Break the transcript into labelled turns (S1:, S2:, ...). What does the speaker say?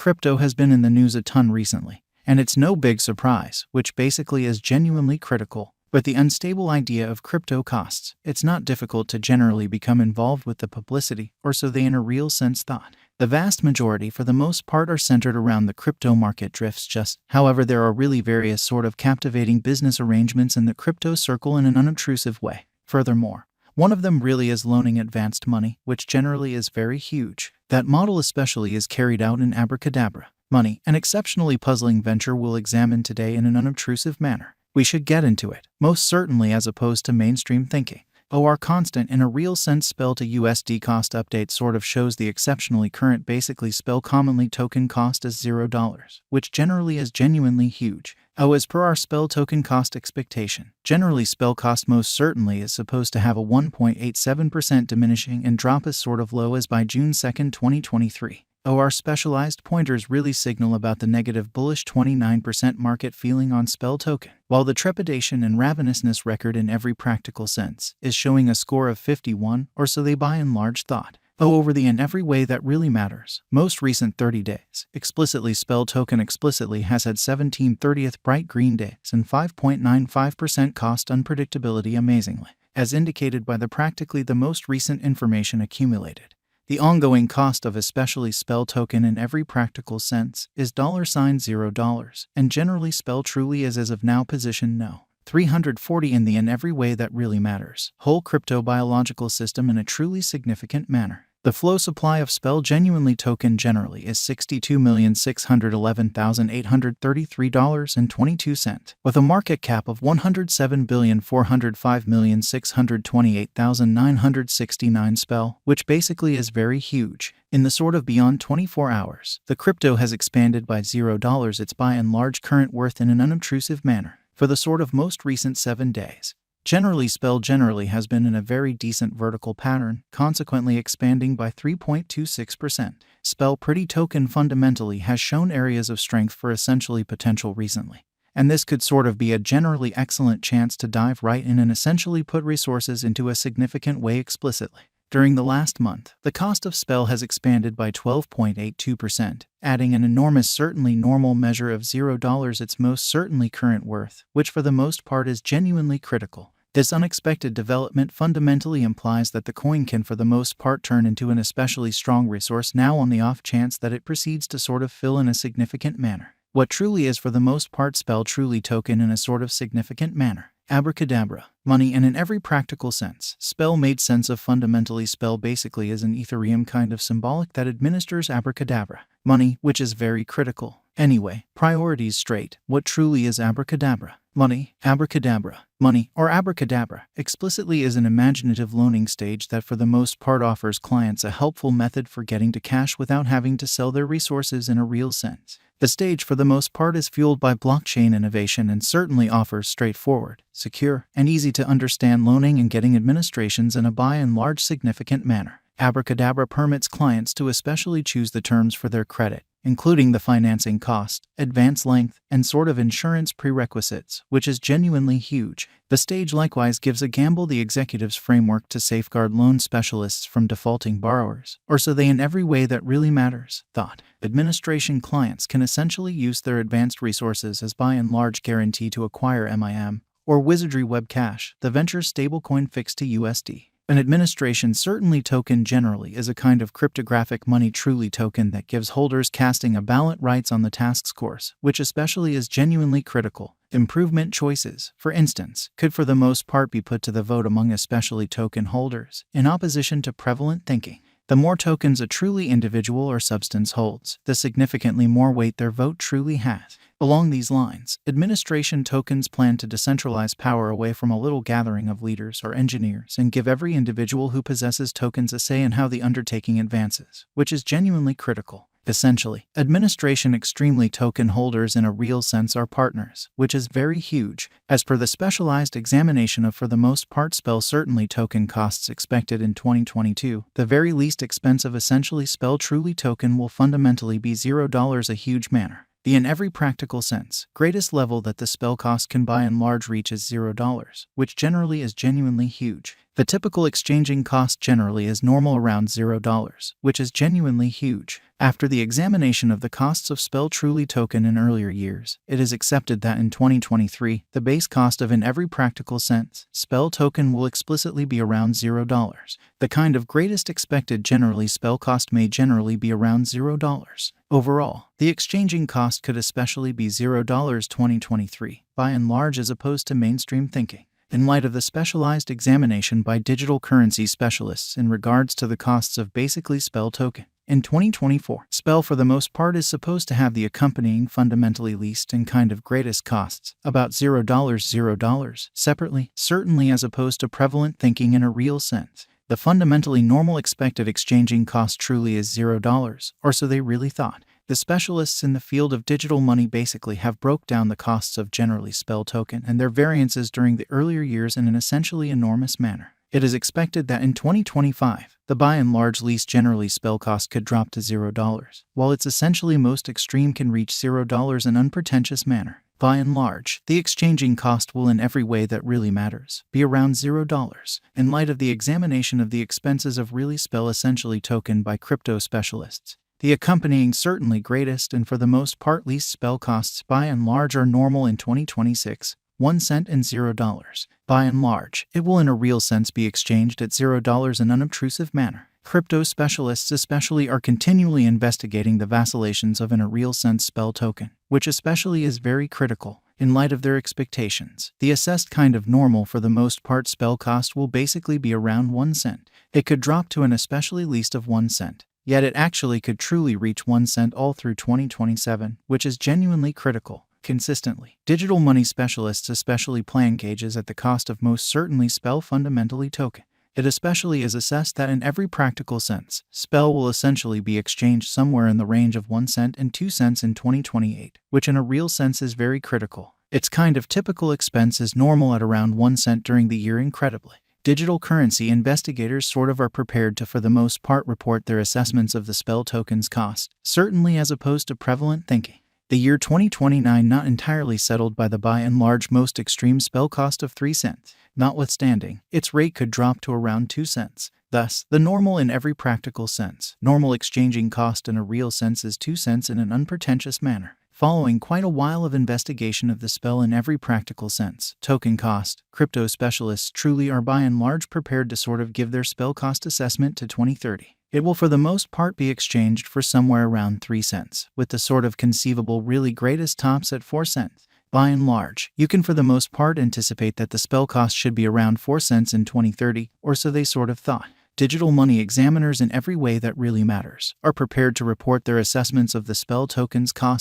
S1: Crypto has been in the news a ton recently, and it's no big surprise, which basically is genuinely critical. But the unstable idea of crypto costs, it's not difficult to generally become involved with the publicity, or so they in a real sense thought. The vast majority for the most part are centered around the crypto market drifts just. However, there are really various sort of captivating business arrangements in the crypto circle in an unobtrusive way. Furthermore, one of them really is loaning advanced money, which generally is very huge. That model especially is carried out in Abracadabra Money, an exceptionally puzzling venture we'll examine today in an unobtrusive manner. We should get into it, most certainly as opposed to mainstream thinking. Our constant in a real sense spell to USD cost update sort of shows the exceptionally current basically spell commonly token cost as $0, which generally is genuinely huge. As per our spell token cost expectation, generally spell cost most certainly is supposed to have a 1.87% diminishing and drop as sort of low as by June 2nd, 2023. Our specialized pointers really signal about the negative bullish 29% market feeling on spell token, while the trepidation and ravenousness record in every practical sense is showing a score of 51, or so they by and large thought. Over the in every way that really matters, most recent 30 days, explicitly spell token explicitly has had 17 30th bright green days and 5.95% cost unpredictability amazingly, as indicated by the practically the most recent information accumulated. The ongoing cost of especially spell token in every practical sense is $0, and generally spell truly is as of now position no. 340 in the in every way that really matters, whole crypto biological system in a truly significant manner. The flow supply of spell genuinely token generally is $62,611,833.22, with a market cap of $107,405,628,969 spell, which basically is very huge. In the sort of beyond 24 hours, the crypto has expanded by $0 its by and large current worth in an unobtrusive manner. For the sort of most recent 7 days, generally spell generally has been in a very decent vertical pattern, consequently expanding by 3.26%. Spell pretty token fundamentally has shown areas of strength for essentially potential recently, and this could sort of be a generally excellent chance to dive right in and essentially put resources into a significant way explicitly. During the last month, the cost of spell has expanded by 12.82%, adding an enormous certainly normal measure of $0 its most certainly current worth, which for the most part is genuinely critical. This unexpected development fundamentally implies that the coin can for the most part turn into an especially strong resource now on the off chance that it proceeds to sort of fill in a significant manner. What truly is for the most part spell truly token in a sort of significant manner. Abracadabra Money, and in every practical sense, spell made sense of fundamentally spell basically is an Ethereum kind of symbolic that administers Abracadabra Money, which is very critical. Anyway, priorities straight. What truly is Abracadabra Money? Abracadabra Money, or Abracadabra, explicitly is an imaginative loaning stage that for the most part offers clients a helpful method for getting to cash without having to sell their resources in a real sense. The stage for the most part is fueled by blockchain innovation and certainly offers straightforward, secure, and easy to understand loaning and getting administrations in a by and large significant manner. Abracadabra permits clients to especially choose the terms for their credit, including the financing cost, advance length, and sort of insurance prerequisites, which is genuinely huge. The stage likewise gives a gamble the executive's framework to safeguard loan specialists from defaulting borrowers, or so they in every way that really matters thought. Administration clients can essentially use their advanced resources as by and large guarantee to acquire MIM, or Wizardry Web Cash, the venture's stablecoin fixed to USD. An administration certainly token generally is a kind of cryptographic money truly token that gives holders casting a ballot rights on the task course, which especially is genuinely critical. Improvement choices, for instance, could for the most part be put to the vote among especially token holders, in opposition to prevalent thinking. The more tokens a truly individual or substance holds, the significantly more weight their vote truly has. Along these lines, administration tokens plan to decentralize power away from a little gathering of leaders or engineers and give every individual who possesses tokens a say in how the undertaking advances, which is genuinely critical. Essentially, administration extremely token holders in a real sense are partners, which is very huge. As per the specialized examination of for the most part spell certainly token costs expected in 2022, the very least expensive essentially spell truly token will fundamentally be $0 a huge manner. The in every practical sense greatest level that the spell cost can by and large reach is $0, which generally is genuinely huge. The typical exchanging cost generally is normal around $0, which is genuinely huge. After the examination of the costs of spell truly token in earlier years, it is accepted that in 2023, the base cost of in every practical sense spell token will explicitly be around $0. The kind of greatest expected generally spell cost may generally be around $0. Overall, the exchanging cost could especially be $0 2023, by and large as opposed to mainstream thinking. In light of the specialized examination by digital currency specialists in regards to the costs of basically spell token, in 2024, spell for the most part is supposed to have the accompanying fundamentally least and kind of greatest costs, about $0, separately, certainly as opposed to prevalent thinking in a real sense. The fundamentally normal expected exchanging cost truly is $0, or so they really thought. The specialists in the field of digital money basically have broke down the costs of generally spell token and their variances during the earlier years in an essentially enormous manner. It is expected that in 2025, the by and large least generally spell cost could drop to $0, while its essentially most extreme can reach $0 in unpretentious manner. By and large, the exchanging cost will in every way that really matters be around $0. In light of the examination of the expenses of really spell essentially token by crypto specialists, the accompanying certainly greatest and for the most part least spell costs by and large are normal in 2026, 1 cent and $0. By and large, it will in a real sense be exchanged at $0 in unobtrusive manner. Crypto specialists especially are continually investigating the vacillations of in a real sense spell token, which especially is very critical. In light of their expectations, the assessed kind of normal for the most part spell cost will basically be around 1 cent. It could drop to an especially least of 1 cent. Yet it actually could truly reach 1 cent all through 2027, which is genuinely critical. Consistently, digital money specialists especially plan gauges at the cost of most certainly spell fundamentally token. It especially is assessed that in every practical sense, spell will essentially be exchanged somewhere in the range of 1 cent and 2 cents in 2028, which in a real sense is very critical. Its kind of typical expense is normal at around 1 cent during the year incredibly. Digital currency investigators sort of are prepared to for the most part report their assessments of the spell token's cost, certainly as opposed to prevalent thinking. The year 2029 not entirely settled by the by and large most extreme spell cost of 3 cents. Notwithstanding, its rate could drop to around 2 cents. Thus, the normal in every practical sense, normal exchanging cost in a real sense is 2 cents in an unpretentious manner. Following quite a while of investigation of the spell in every practical sense, token cost, crypto specialists truly are by and large prepared to sort of give their spell cost assessment to 2030. It will for the most part be exchanged for somewhere around 3 cents, with the sort of conceivable really greatest tops at 4 cents. By and large, you can for the most part anticipate that the spell cost should be around 4 cents in 2030, or so they sort of thought. Digital money examiners in every way that really matters are prepared to report their assessments of the spell token's cost